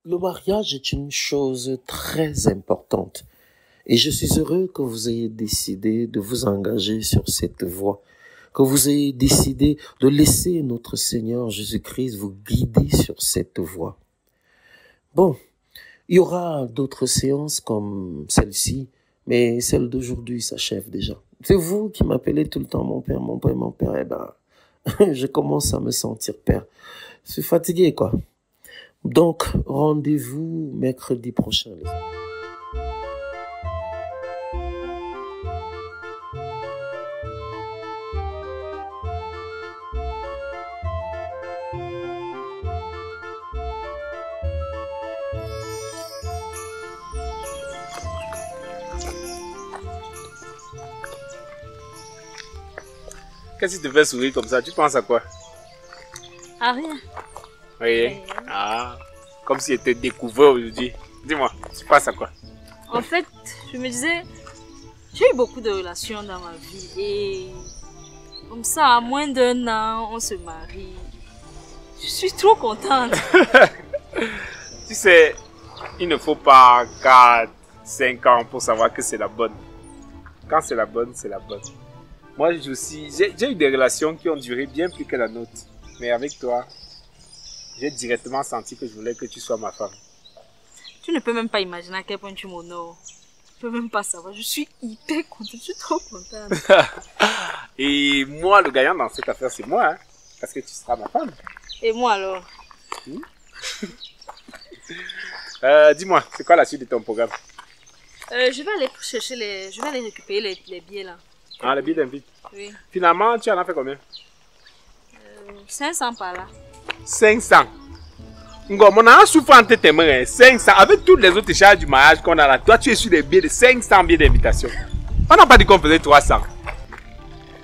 Le mariage est une chose très importante et je suis heureux que vous ayez décidé de vous engager sur cette voie, que vous ayez décidé de laisser notre Seigneur Jésus-Christ vous guider sur cette voie. Bon, il y aura d'autres séances comme celle-ci, mais celle d'aujourd'hui s'achève déjà. C'est vous qui m'appelez tout le temps mon père, mon père, mon père. Eh ben, je commence à me sentir père. Je suis fatigué, quoi. Donc, rendez-vous mercredi prochain, les amis. Qu'est-ce qui te fait sourire comme ça? Tu penses à quoi? À rien. Oui. Ah, comme si j'étais découvert aujourd'hui. Dis-moi, tu penses à quoi? En fait, je me disais, j'ai eu beaucoup de relations dans ma vie et comme ça, à moins d'1 an, on se marie. Je suis trop contente. Tu sais, il ne faut pas 4, 5 ans pour savoir que c'est la bonne. Quand c'est la bonne, c'est la bonne. Moi aussi, j'ai eu des relations qui ont duré bien plus que la nôtre. Mais avec toi, j'ai directement senti que je voulais que tu sois ma femme. Tu ne peux même pas imaginer à quel point tu m'honores. Tu ne peux même pas savoir. Je suis hyper contente. Je suis trop contente. Et moi, le gagnant dans cette affaire, c'est moi. Hein, parce que tu seras ma femme. Et moi alors? Dis-moi, c'est quoi la suite de ton programme? Je vais aller chercher je vais aller récupérer les billets là. Ah, les billets d'invite. Oui. Finalement, tu en as fait combien? 500 par là. 500. Mon a souffert entre tes mains. 500. Avec toutes les autres charges du mariage qu'on a là, toi, tu es sur des billets de 500 billets d'invitation. On n'a pas dit qu'on faisait 300.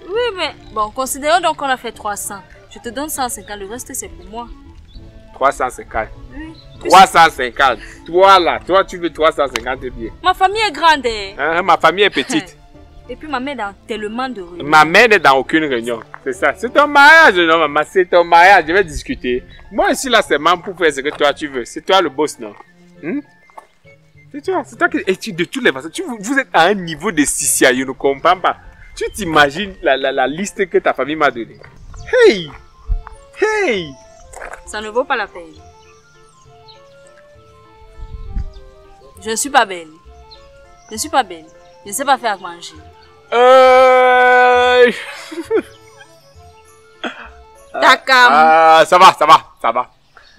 Oui, mais bon, considérons donc qu'on a fait 300. Je te donne 150, le reste c'est pour moi. 350. Oui. 350. Toi là, toi tu veux 350 billets. Ma famille est grande. Hein, ma famille est petite. Et puis ma mère est dans tellement de réunions. Ma mère n'est dans aucune réunion. C'est ça. C'est ton mariage, non maman. C'est ton mariage. Je vais discuter. Moi ici là, c'est même pour faire ce que toi tu veux. C'est toi le boss, non? C'est toi. C'est toi qui... Et de toutes les façons, vous êtes à un niveau de Sissia, je ne comprends pas. Tu t'imagines la liste que ta famille m'a donnée. Hey! Hey! Ça ne vaut pas la peine. Je ne suis pas belle. Je ne suis pas belle. Je ne sais pas faire manger. Ça va.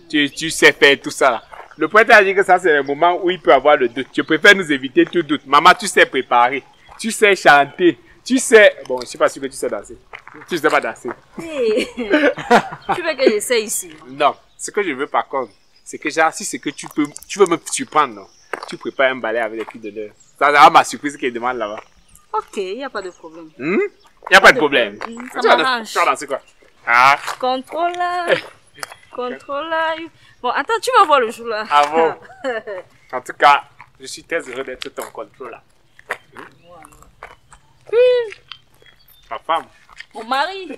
Tu sais faire tout ça là. Le poète a dit que ça c'est le moment où il peut avoir le doute. Je préfère nous éviter tout doute. Maman, tu sais préparer. Tu sais chanter. Tu sais... Bon, je ne suis pas sûr que tu sais danser. Tu ne sais pas danser. Hey. Tu veux que j'essaie ici? Non. Ce que je veux par contre, c'est que genre, si c'est que tu veux me surprendre, non? Tu prépares un balai avec les filles de l'heure. Ça sera ma surprise qu'elle demande là-bas. Ok, il n'y a pas de problème. Il n'y a pas de problème. Ça m'arrange. Tu vas danser quoi? Ah. Contrôleur. Contrôleur. Bon, attends, tu vas voir le jour là. Ah bon? En tout cas, je suis très heureux d'être ton contrôleur. Ma femme. Mon mari.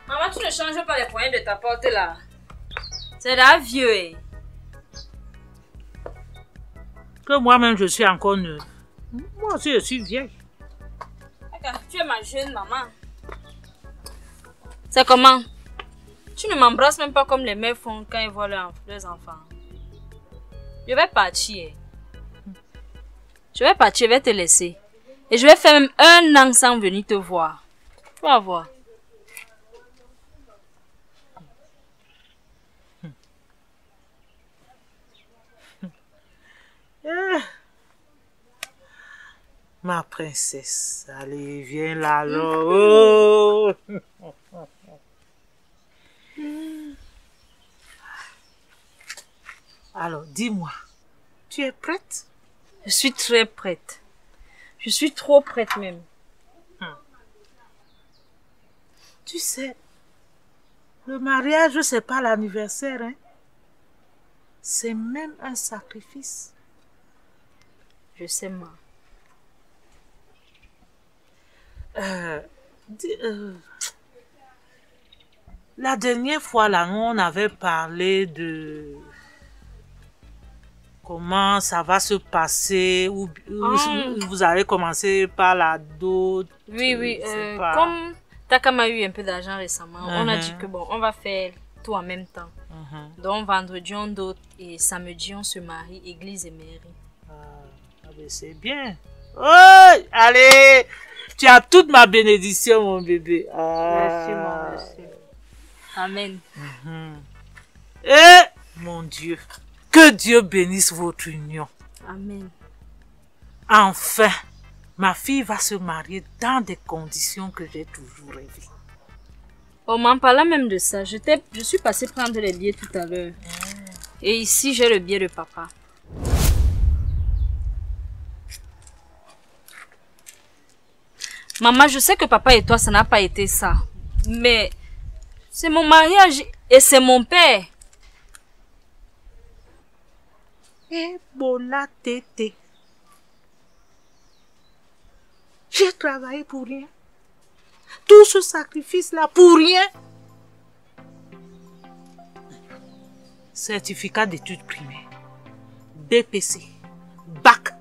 Maman, tu ne changes pas les poignées de ta porte là. C'est là vieux. Eh. Que moi-même je suis encore neuve. Moi aussi je suis vieille. Tu es ma jeune maman. C'est comment? Tu ne m'embrasses même pas comme les mères font quand ils voient leurs enfants. Je vais partir. Je vais partir, je vais te laisser. Et je vais faire même 1 an sans venir te voir. Tu vas voir. Ma princesse, allez, viens là, alors. Alors, dis-moi, tu es prête? Je suis très prête. Je suis trop prête même. Tu sais, le mariage, c'est pas l'anniversaire, hein. C'est même un sacrifice. Je sais, ma. La dernière fois, là, on avait parlé de comment ça va se passer, ou vous allez commencer par la dot. Oui, comme Takam a eu un peu d'argent récemment, on a dit que bon, on va faire tout en même temps. Donc vendredi on dot et samedi on se marie, église et mairie. C'est bien. Oh, allez, tu as toute ma bénédiction, mon bébé. Merci, merci. Amen. Et mon Dieu, que Dieu bénisse votre union. Amen. Enfin, ma fille va se marier dans des conditions que j'ai toujours rêvé. On m'en parla même de ça. Je suis passée prendre les billets tout à l'heure. Et ici, j'ai le billet de papa. Maman, je sais que papa et toi, ça n'a pas été ça. Mais c'est mon mariage et c'est mon père. Eh, Bola Tété. J'ai travaillé pour rien. Tout ce sacrifice-là pour rien. Certificat d'études primaires, BPC, bac,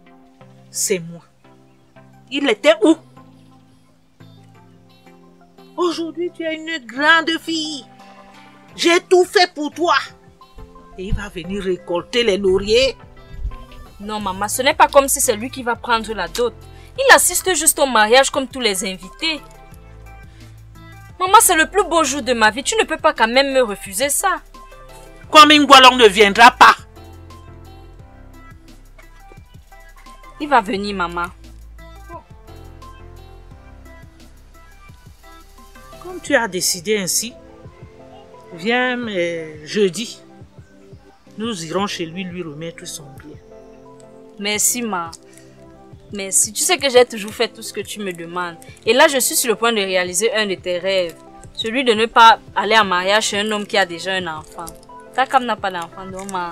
c'est moi. Il était où? Aujourd'hui, tu es une grande fille. J'ai tout fait pour toi. Et il va venir récolter les lauriers. Non, maman, ce n'est pas comme si c'est lui qui va prendre la dot. Il assiste juste au mariage comme tous les invités. Maman, c'est le plus beau jour de ma vie. Tu ne peux pas quand même me refuser ça. Comme Ngwalong ne viendra pas. Il va venir, maman. Comme tu as décidé ainsi, viens jeudi. Nous irons chez lui remettre son billet. Merci, ma. Merci. Tu sais que j'ai toujours fait tout ce que tu me demandes. Et là, je suis sur le point de réaliser un de tes rêves. Celui de ne pas aller en mariage chez un homme qui a déjà un enfant. Takam n'a pas d'enfant, donc ma.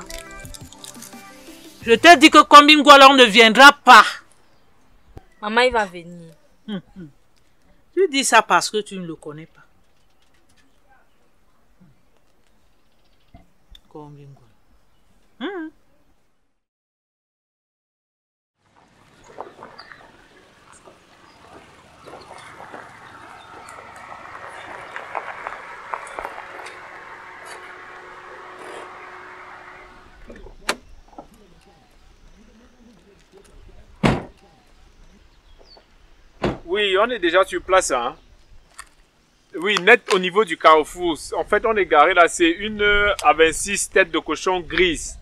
Je t'ai dit que Kombin Ngwalong ne viendra pas. Maman, il va venir. Tu dis ça parce que tu ne le connais pas. Kombin Ngwalong. Oui, on est déjà sur place, hein. Oui, net au niveau du carrefour. En fait, on est garé là, c'est 1h26 têtes de cochon grises.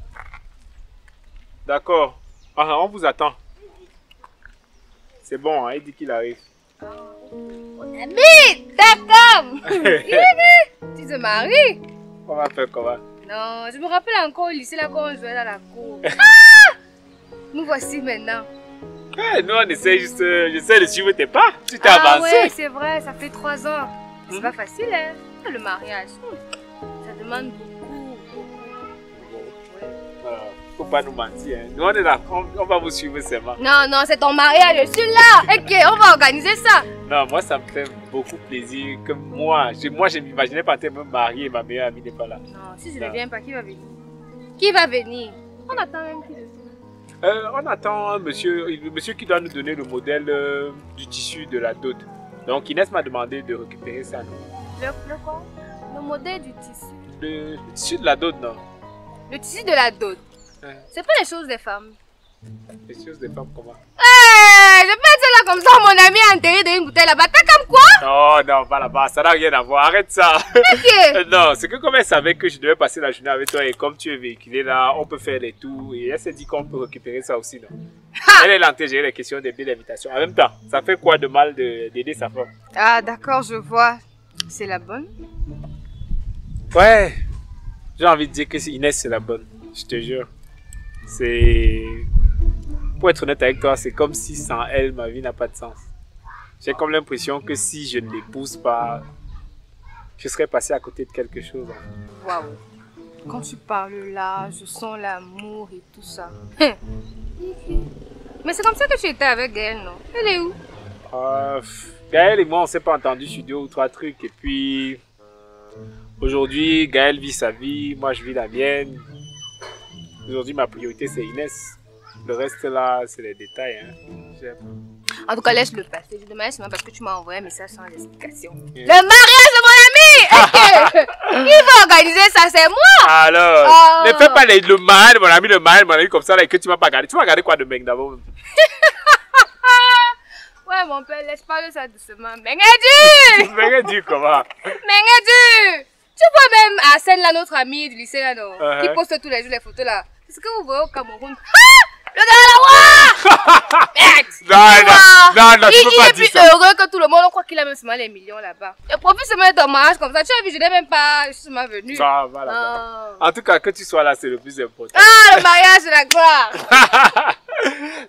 D'accord. Ah, on vous attend. C'est bon, hein, il dit qu'il arrive. Mon ami, Takam. Tu te maries? On va faire comment? Non, je me rappelle encore au lycée là quand on jouait dans la cour. Ah! Nous voici maintenant. Hey, nous on essaie juste, j'essaie de suivre tes pas. Tu t'es avancé. Oui, c'est vrai, ça fait 3 ans. C'est pas facile, hein, le mariage. Ça demande beaucoup. Faut pas nous mentir, hein. Nous on est là, on va vous suivre seulement. Non, non, c'est ton mariage, je suis là. Ok, on va organiser ça. Non, moi ça me fait beaucoup plaisir que moi je m'imaginais pas me marier et ma meilleure amie n'est pas là. Non, si je ne viens pas, qui va venir? Qui va venir? On attend même qui dessus. On attend le monsieur qui doit nous donner le modèle du tissu de la dot. Donc Inès m'a demandé de récupérer ça. Le quoi? Le modèle du tissu. Le tissu de la dot, non? Le tissu de la dot. C'est pas les choses des femmes. Les choses des femmes, comment? Je peux être là comme ça, mon ami a enterré dans une bouteille là-bas. T'as comme quoi? Oh non, pas là-bas, ça n'a rien à voir, arrête ça. Ok. Non, c'est que comme elle savait que je devais passer la journée avec toi et comme tu es véhiculé là, on peut faire les tours et elle s'est dit qu'on peut récupérer ça aussi, non? Elle est là en gérer les questions des billes d'invitation. En même temps, ça fait quoi de mal d'aider sa femme? Ah d'accord, je vois. C'est la bonne? Ouais, j'ai envie de dire que Inès c'est la bonne, je te jure. C'est... pour être honnête avec toi, c'est comme si sans elle, ma vie n'a pas de sens. J'ai comme l'impression que si je ne l'épouse pas, je serais passé à côté de quelque chose. Waouh. Quand tu parles là, je sens l'amour et tout ça. Mais c'est comme ça que tu étais avec Gaëlle, non? Elle est où? Gaëlle et moi, on s'est pas entendu sur 2 ou 3 trucs. Et puis, aujourd'hui, Gaëlle vit sa vie, moi je vis la mienne. Aujourd'hui, ma priorité, c'est Inès. Le reste là, c'est les détails. Hein. En tout cas, laisse-le passer. Je demande seulement parce que tu m'as envoyé un message sans explication. Le mariage de mon ami! Qui va organiser ça? C'est moi! Alors, ne fais pas le mariage de mon ami comme ça là, et que tu vas pas regarder. Tu vas regarder quoi de mec d'abord? Ouais, mon père, laisse parler ça doucement. Mengedu! Mengedu, comment? Mengedu! Tu vois même Arsène, là, notre ami du lycée, là, non? Qui poste tous les jours les photos, là. C'est ce que vous voyez au Cameroun. Le gars là, non, tu peux pas dire ça. Il est plus heureux que tout le monde. On croit qu'il a même seulement les millions là-bas. Et profite seulement de ton mariage comme ça. Tu as vu, je n'ai même pas. Je suis seulement venue. Ça va là. En tout cas, que tu sois là, c'est le plus important. Ah, le mariage, c'est la gloire.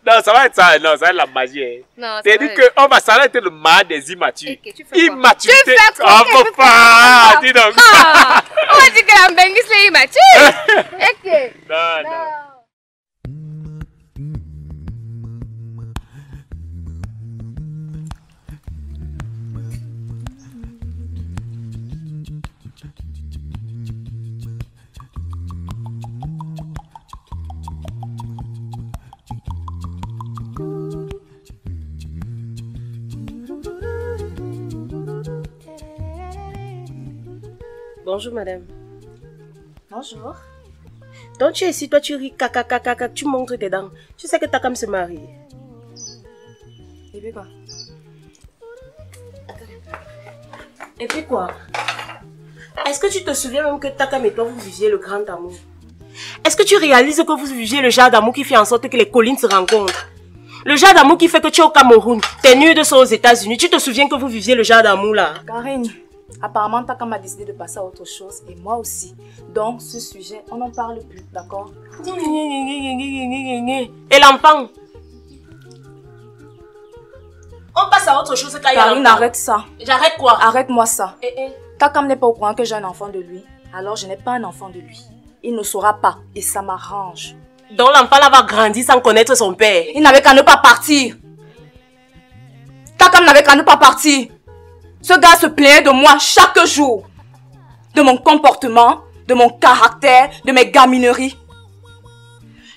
Non, ça va être ça. Non, ça va être la magie. Hein. Non, t'as dit que ça va être le mariage des immatures. Immaturité. Tu fais quoi? Dis donc. On va dire que la Mbengui, c'est immature. Ok. Non. Bonjour madame. Bonjour. Donc tu es ici, toi tu ris, caca, tu montres tes dents. Tu sais que Takam se marie. Et puis quoi? Et puis quoi? Est-ce que tu te souviens même que Takam et toi vous viviez le grand amour? Est-ce que tu réalises que vous viviez le genre d'amour qui fait en sorte que les collines se rencontrent? Le genre d'amour qui fait que tu es au Cameroun, tes nudes sont aux États-Unis. Tu te souviens que vous viviez le genre d'amour là? Karine, apparemment Takam a décidé de passer à autre chose et moi aussi. Donc ce sujet, on n'en parle plus, d'accord? Et l'enfant? On passe à autre chose quand il y a Karine, arrête ça. J'arrête quoi? Arrête-moi ça. Takam n'est pas au courant que j'ai un enfant de lui. Alors je n'ai pas un enfant de lui. Il ne saura pas et ça m'arrange. Donc l'enfant là va grandir sans connaître son père. Il n'avait qu'à ne pas partir. Takam n'avait qu'à ne pas partir. Ce gars se plaignait de moi chaque jour. De mon comportement, de mon caractère, de mes gamineries.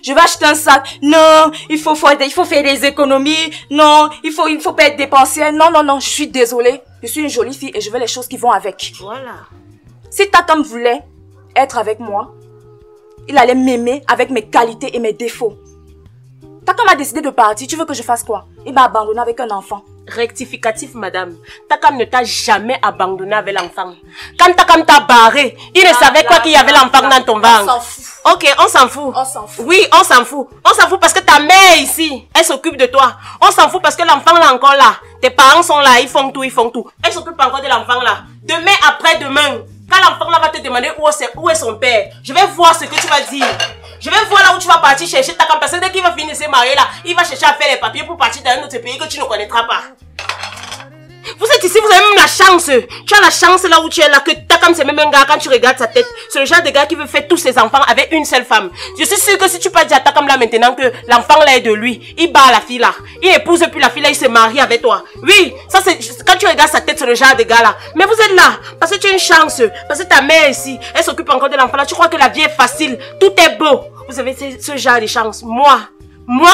Je vais acheter un sac. Non, il faut faire des économies. Non, il faut pas être dépensière. Non, je suis désolée. Je suis une jolie fille et je veux les choses qui vont avec. Voilà. Si Takam voulait être avec moi, il allait m'aimer avec mes qualités et mes défauts. Takam a décidé de partir. Tu veux que je fasse quoi? Il m'a abandonné avec un enfant. Rectificatif, madame. Takam ne t'a jamais abandonné avec l'enfant. Quand Takam t'a barré, il ne savait quoi qu'il y avait l'enfant dans ton ventre. On s'en fout. Ok, on s'en fout. On s'en fout. Oui, on s'en fout. On s'en fout parce que ta mère ici, elle s'occupe de toi. On s'en fout parce que l'enfant là encore là. Tes parents sont là, ils font tout. Elle s'occupe encore de l'enfant là. Demain, après-demain, quand l'enfant là va te demander où est son père, je vais voir ce que tu vas dire. Je vais voir là où tu vas partir chercher Takam parce que dès qu'il va finir de se marier là, il va chercher à faire les papiers pour partir dans un autre pays que tu ne connaîtras pas. Vous êtes ici, vous avez même la chance. Tu as la chance là où tu es là que Takam c'est même un gars quand tu regardes sa tête. C'est le genre de gars qui veut faire tous ses enfants avec une seule femme. Je suis sûre que si tu peux dire à Takam là maintenant que l'enfant là est de lui, il bat la fille là. Il épouse puis la fille là, il se marie avec toi. Oui, ça c'est quand tu regardes sa tête, c'est le genre de gars là. Mais vous êtes là parce que tu as une chance. Parce que ta mère ici, elle s'occupe encore de l'enfant là. Tu crois que la vie est facile. Tout est beau. Vous avez ce genre de chance. Moi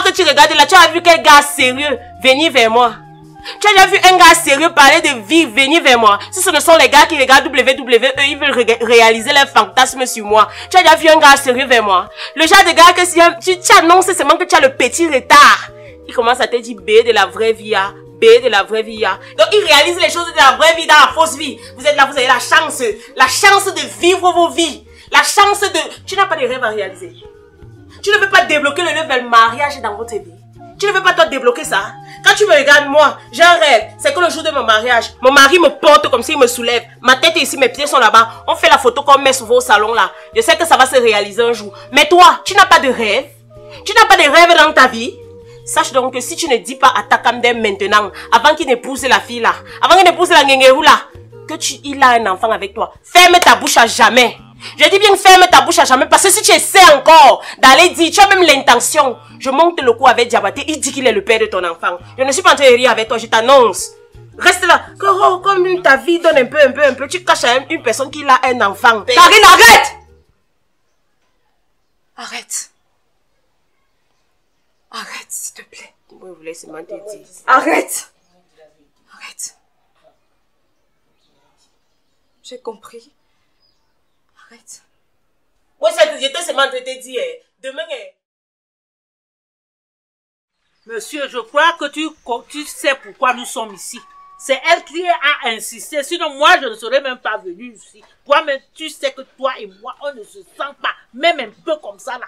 que tu regardes là, tu as vu quel gars sérieux venir vers moi. Tu as déjà vu un gars sérieux parler de vie venir vers moi? Si ce ne sont les gars qui regardent WWE, ils veulent réaliser leurs fantasmes sur moi. Tu as déjà vu un gars sérieux vers moi? Le genre de gars que si tu annonces seulement que tu as le petit retard, il commence à te dire B de la vraie vie, B de la vraie vie. Donc il réalise les choses de la vraie vie dans la fausse vie. Vous êtes là, vous avez la chance de vivre vos vies. La chance de... Tu n'as pas de rêve à réaliser. Tu ne veux pas débloquer le level mariage dans votre vie. Tu ne veux pas toi débloquer ça. Quand tu me regardes, moi, j'ai un rêve. C'est que le jour de mon mariage, mon mari me porte comme s'il me soulève. Ma tête est ici, mes pieds sont là-bas. On fait la photo qu'on met souvent au salon là. Je sais que ça va se réaliser un jour. Mais toi, tu n'as pas de rêve. Tu n'as pas de rêve dans ta vie. Sache donc que si tu ne dis pas à Takamdem maintenant, avant qu'il n'épouse la fille là, avant qu'il n'épouse la Ngengeru là, que il a un enfant avec toi, ferme ta bouche à jamais. Je dis bien ferme ta bouche à jamais, parce que si tu essaies encore d'aller dire, tu as même l'intention, je monte le coup avec Diabaté, il dit qu'il est le père de ton enfant. Je ne suis pas en train de rire avec toi, je t'annonce. Reste là, comme ta vie donne un peu, tu caches à une personne qui a un enfant. Karine, arrête! Arrête. Arrête, s'il te plaît. Moi, je voulais seulement te dire. Arrête. Arrête. J'ai compris. Arrête. Oui, j'étais seulement en train de te dire. Demain... Monsieur, je crois que tu sais pourquoi nous sommes ici. C'est elle qui a insisté. Sinon, moi, je ne serais même pas venue ici. Toi-même, tu sais que toi et moi, on ne se sent pas, même un peu comme ça, là.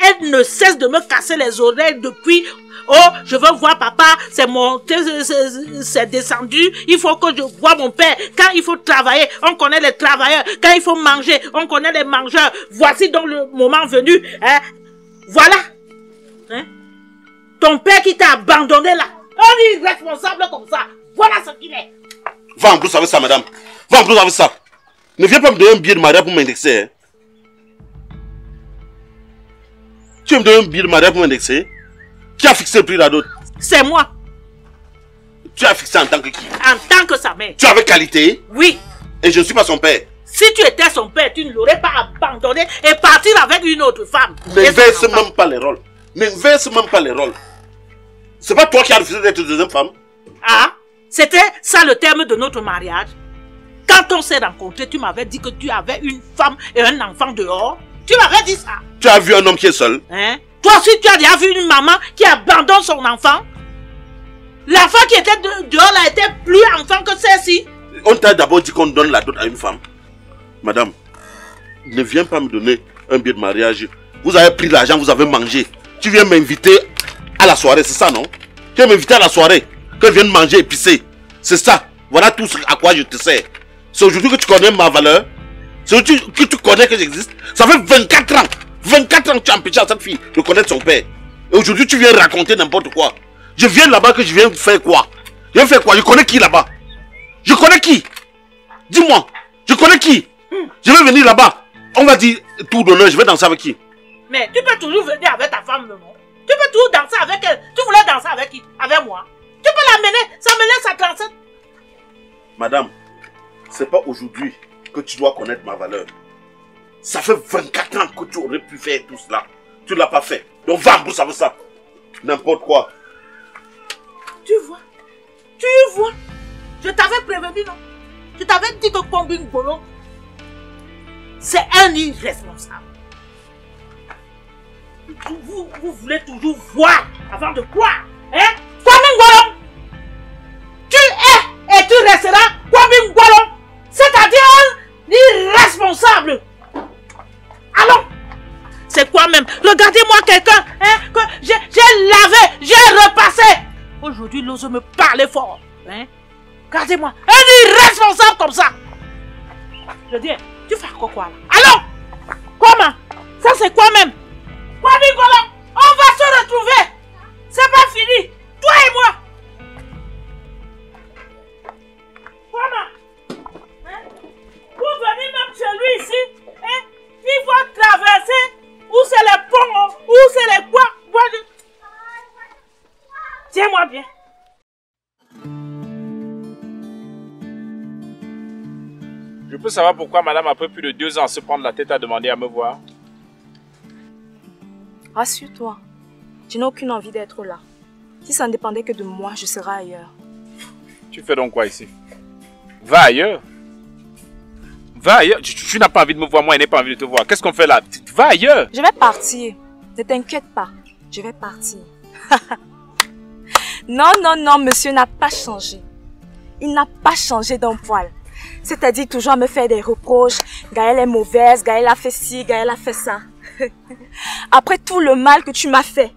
Elle ne cesse de me casser les oreilles depuis. Oh, je veux voir papa, c'est monté, c'est descendu. Il faut que je voie mon père. Quand il faut travailler, on connaît les travailleurs. Quand il faut manger, on connaît les mangeurs. Voici donc le moment venu. Hein? Voilà. Hein? Ton père qui t'a abandonné là. On est irresponsable comme ça. Voilà ce qu'il est. Va en plus avec ça, madame. Va en plus avec ça. Ne viens pas me donner un billet de mariage pour m'indexer. Hein? Tu veux me donner un billet de mariage pour m'indexer? Qui a fixé le prix là d'autre? C'est moi. Tu as fixé en tant que qui? En tant que sa mère. Tu avais qualité? Oui. Et je ne suis pas son père. Si tu étais son père, tu ne l'aurais pas abandonné et partir avec une autre femme. N'inverse même pas les rôles. N'inverse même pas les rôles. C'est pas toi qui as refusé d'être deuxième femme? Ah, c'était ça le terme de notre mariage. Quand on s'est rencontrés, tu m'avais dit que tu avais une femme et un enfant dehors. Tu m'avais dit ça. Tu as vu un homme qui est seul? Hein? Toi aussi, tu as déjà vu une maman qui abandonne son enfant? L'enfant qui était dehors là était plus enfant que celle-ci. On t'a d'abord dit qu'on donne la dot à une femme. Madame, ne viens pas me donner un billet de mariage. Vous avez pris l'argent, vous avez mangé. Tu viens m'inviter à la soirée, c'est ça, non? Tu viens m'inviter à la soirée, que je vienne manger épicé. C'est ça. Voilà tout ce à quoi je te sers. C'est aujourd'hui que tu connais ma valeur. C'est aujourd'hui que tu connais que j'existe. Ça fait 24 ans. 24 ans que tu as empêché à cette fille de connaître son père. Et aujourd'hui, tu viens raconter n'importe quoi. Je viens là-bas que je viens faire quoi? Je viens faire quoi? Je connais qui là-bas? Je connais qui? Dis-moi. Je connais qui? Je vais venir là-bas. On va dire tout d'honneur, je vais danser avec qui? Mais tu peux toujours venir avec ta femme, non? Tu peux toujours danser avec elle. Tu voulais danser avec qui? Avec moi? Tu peux l'amener, ça me laisse à 37. Madame, c'est pas aujourd'hui que tu dois connaître ma valeur. Ça fait 24 ans que tu aurais pu faire tout cela. Tu ne l'as pas fait. Donc va en brousse avec ça. N'importe quoi. Tu vois? Tu vois? Je t'avais prévenu, non? Je t'avais dit que Combine Bolo, c'est un irresponsable. Vous voulez toujours voir avant de croire. Hein? Combine Bolo, tu es et tu resteras Combine Bolo, c'est-à-dire un irresponsable. Allons! C'est quoi même? Regardez-moi quelqu'un, hein, que j'ai lavé, j'ai repassé. Aujourd'hui, l'ose me parler fort, hein? Regardez-moi, un irresponsable comme ça. Je dis, tu fais quoi là? Allons! Comment? Ça c'est quoi même? Quoi, Nicolas? On va se retrouver. C'est pas fini. Toi et moi. Comment? Hein? Vous venez même chez lui ici, hein? Il faut traverser. Où c'est les ponts? Où c'est les quoi? Tiens-moi bien. Je peux savoir pourquoi madame, après plus de 2 ans, se prendre la tête à demander à me voir? Rassure-toi, je n'ai aucune envie d'être là. Si ça ne dépendait que de moi, je serais ailleurs. Tu fais donc quoi ici? Va ailleurs. Va ailleurs. Tu n'as pas envie de me voir, moi, je n'ai pas envie de te voir. Qu'est-ce qu'on fait là? Va ailleurs. Je vais partir. Ne t'inquiète pas. Je vais partir. Non, non, non, monsieur n'a pas changé. Il n'a pas changé d'un poil. C'est-à-dire toujours à me faire des reproches. Gaëlle est mauvaise, Gaëlle a fait ci, Gaëlle a fait ça. Après tout le mal que tu m'as fait,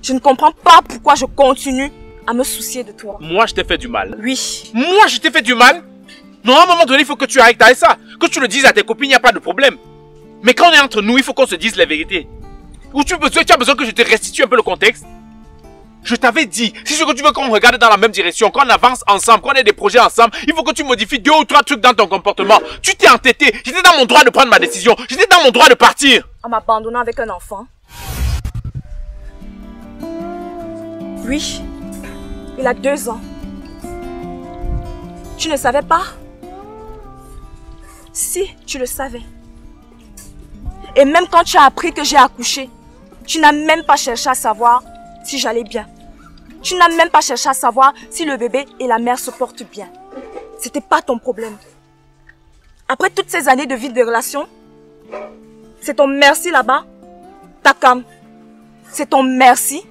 je ne comprends pas pourquoi je continue à me soucier de toi. Moi, je t'ai fait du mal. Oui. Moi, je t'ai fait du mal? Non, à un moment donné, il faut que tu arrêtes avec ça. Que tu le dises à tes copines, il n'y a pas de problème. Mais quand on est entre nous, il faut qu'on se dise la vérité. Ou tu as besoin que je te restitue un peu le contexte? Je t'avais dit, si ce que tu veux qu'on regarde dans la même direction, qu'on avance ensemble, qu'on ait des projets ensemble, il faut que tu modifies 2 ou 3 trucs dans ton comportement. Tu t'es entêté. J'étais dans mon droit de prendre ma décision. J'étais dans mon droit de partir. En m'abandonnant avec un enfant. Oui, il a 2 ans. Tu ne savais pas? Si, tu le savais. Et même quand tu as appris que j'ai accouché, tu n'as même pas cherché à savoir si j'allais bien. Tu n'as même pas cherché à savoir si le bébé et la mère se portent bien. C'était pas ton problème. Après toutes ces années de vie de relation, c'est ton merci là-bas, Takam. C'est ton merci.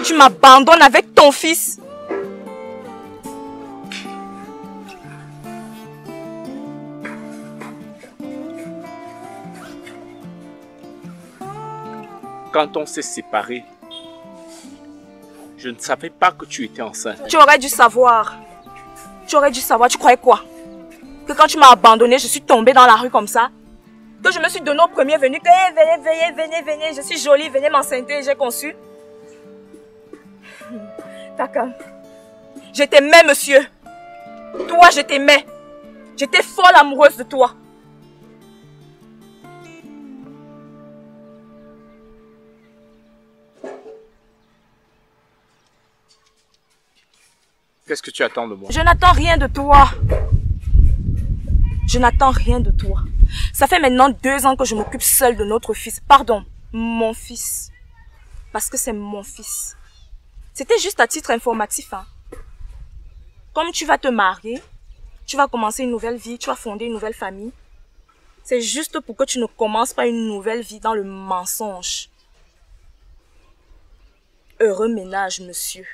Tu m'abandonnes avec ton fils. Quand on s'est séparés, je ne savais pas que tu étais enceinte. Tu aurais dû savoir. Tu aurais dû savoir. Tu croyais quoi? Que quand tu m'as abandonné, je suis tombée dans la rue comme ça? Que je me suis donné au premier venu, que hey, venez, je suis jolie, venez m'enceinter, j'ai conçu. Takam, je t'aimais, monsieur. Toi, je t'aimais. J'étais folle amoureuse de toi. Qu'est-ce que tu attends de moi? Je n'attends rien de toi. Je n'attends rien de toi. Ça fait maintenant 2 ans que je m'occupe seule de notre fils. Pardon, mon fils. Parce que c'est mon fils. C'était juste à titre informatif. Hein. Comme tu vas te marier, tu vas commencer une nouvelle vie, tu vas fonder une nouvelle famille. C'est juste pour que tu ne commences pas une nouvelle vie dans le mensonge. Heureux ménage, monsieur.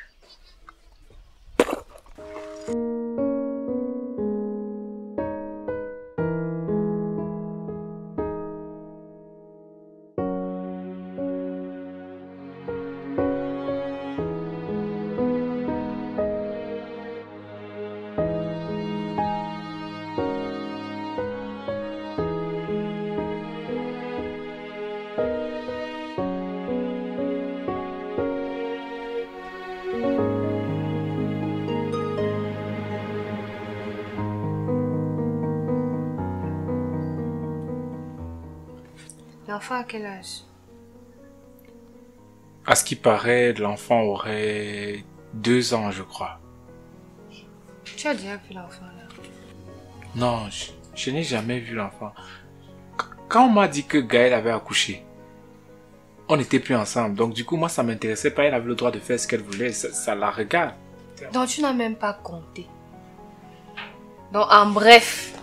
L'enfant à quel âge? À ce qui paraît, l'enfant aurait 2 ans, je crois. Tu as déjà vu l'enfant là? Non, je n'ai jamais vu l'enfant. Quand on m'a dit que Gaël avait accouché, on n'était plus ensemble. Donc du coup, moi, ça ne m'intéressait pas. Elle avait le droit de faire ce qu'elle voulait. Ça la regarde. Donc tu n'as même pas compté. Donc en bref,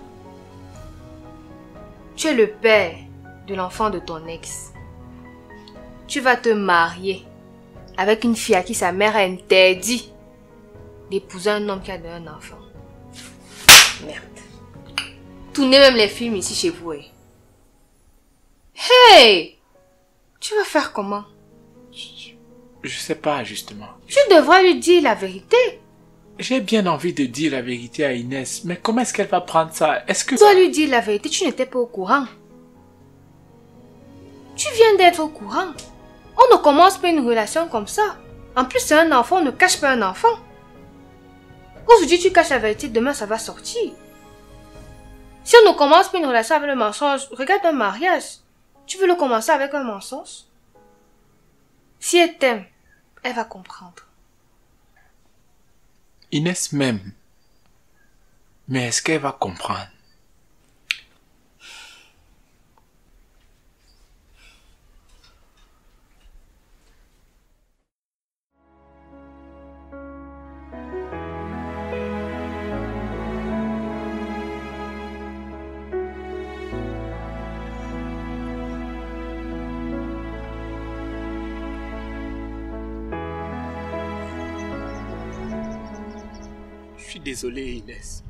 tu es le père de l'enfant de ton ex. Tu vas te marier avec une fille à qui sa mère a interdit d'épouser un homme qui a donné un enfant. Merde. Tournez même les films ici chez vous. Eh. Hey! Tu vas faire comment? Je sais pas, justement. Tu devrais lui dire la vérité. J'ai bien envie de dire la vérité à Inès, mais comment est-ce qu'elle va prendre ça? Est-ce que... Tu dois lui dire la vérité, tu n'étais pas au courant. Tu viens d'être au courant. On ne commence pas une relation comme ça. En plus, c'est un enfant, on ne cache pas un enfant. Aujourd'hui, tu caches la vérité, demain, ça va sortir. Si on ne commence pas une relation avec le mensonge, regarde un mariage. Tu veux le commencer avec un mensonge? Si elle t'aime, elle va comprendre. Inès m'aime. Mais est-ce qu'elle va comprendre? Je suis désolé, Inès.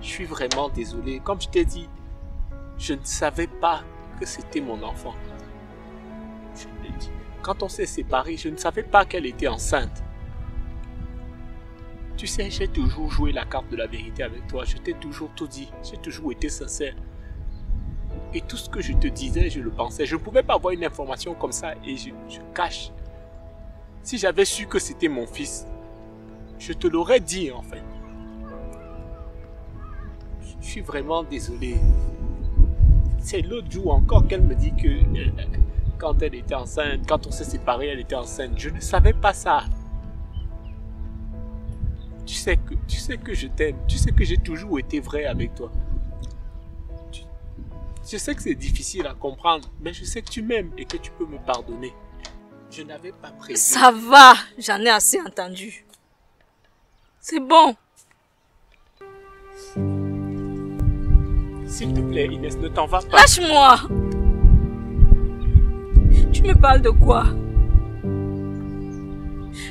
Je suis vraiment désolé. Comme je t'ai dit, je ne savais pas que c'était mon enfant. Je l'ai dit. Quand on s'est séparés, je ne savais pas qu'elle était enceinte. Tu sais, j'ai toujours joué la carte de la vérité avec toi. Je t'ai toujours tout dit. J'ai toujours été sincère. Et tout ce que je te disais, je le pensais. Je ne pouvais pas avoir une information comme ça et je cache. Si j'avais su que c'était mon fils, je te l'aurais dit en fait. Je suis vraiment désolé. C'est l'autre jour encore qu'elle me dit que quand elle était enceinte, quand on s'est séparés, elle était enceinte. Je ne savais pas ça. Tu sais que je t'aime. Tu sais que j'ai toujours été vrai avec toi. Je sais que c'est difficile à comprendre, mais je sais que tu m'aimes et que tu peux me pardonner. Je n'avais pas prévu. Ça va, j'en ai assez entendu. C'est bon. S'il te plaît, Inès, ne t'en vas pas. Lâche-moi. Tu me parles de quoi?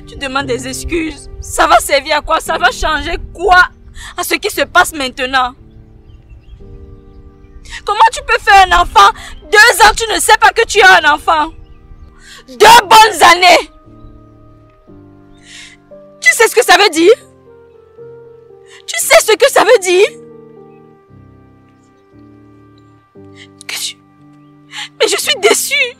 Tu demandes des excuses. Ça va servir à quoi? Ça va changer quoi à ce qui se passe maintenant? Comment tu peux faire un enfant? 2 ans, tu ne sais pas que tu as un enfant. 2 bonnes années. Tu sais ce que ça veut dire? Tu sais ce que ça veut dire? Mais je suis déçue.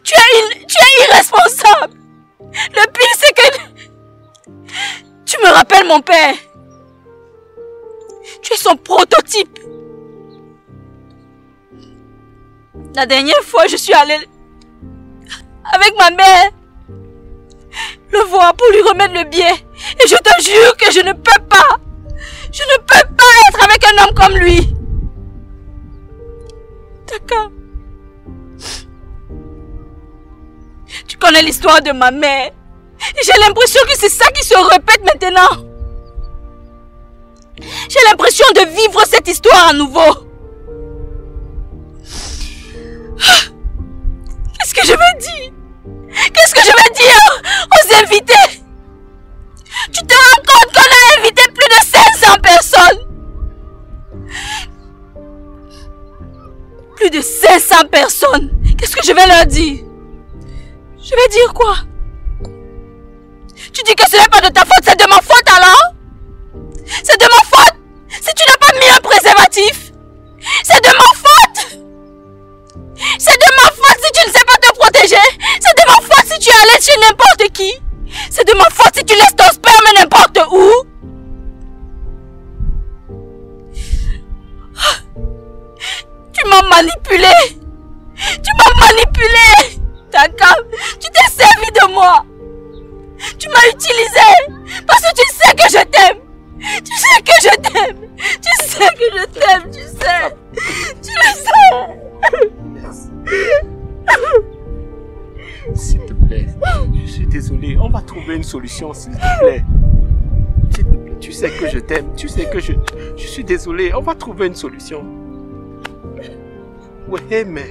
Tu es irresponsable. Le pire, c'est que... Tu me rappelles mon père. Tu es son prototype. La dernière fois, je suis allée avec ma mère le voir pour lui remettre le billet. Et je te jure que je ne peux pas. Je ne peux pas être avec un homme comme lui. D'accord. Tu connais l'histoire de ma mère. Et j'ai l'impression que c'est ça qui se répète maintenant. J'ai l'impression de vivre cette histoire à nouveau. Qu'est-ce que je vais dire? Qu'est-ce que je vais dire aux invités? Tu te rends compte qu'on a invité plus de 500 personnes? Plus de 500 personnes. Qu'est-ce que je vais leur dire? Je vais dire quoi? Tu dis que ce n'est pas de ta faute, c'est de ma faute alors? C'est de ma faute si tu n'as pas mis un préservatif? C'est de ma faute? C'est de ma faute si tu ne sais pas te protéger? C'est de ma faute si tu es allé chez n'importe qui? C'est de ma faute si tu laisses ton sperme n'importe où? Tu m'as manipulé. Tu m'as manipulé. D'accord? Tu t'es servi de moi. Tu m'as utilisé parce que tu sais que je t'aime. Tu sais que je t'aime. Tu sais que je t'aime. Tu sais. Tu le sais. S'il te plaît, je suis désolé. On va trouver une solution, s'il te plaît. S'il te plaît, tu sais que je t'aime. Tu sais que je suis désolé. On va trouver une solution. Ouais, mais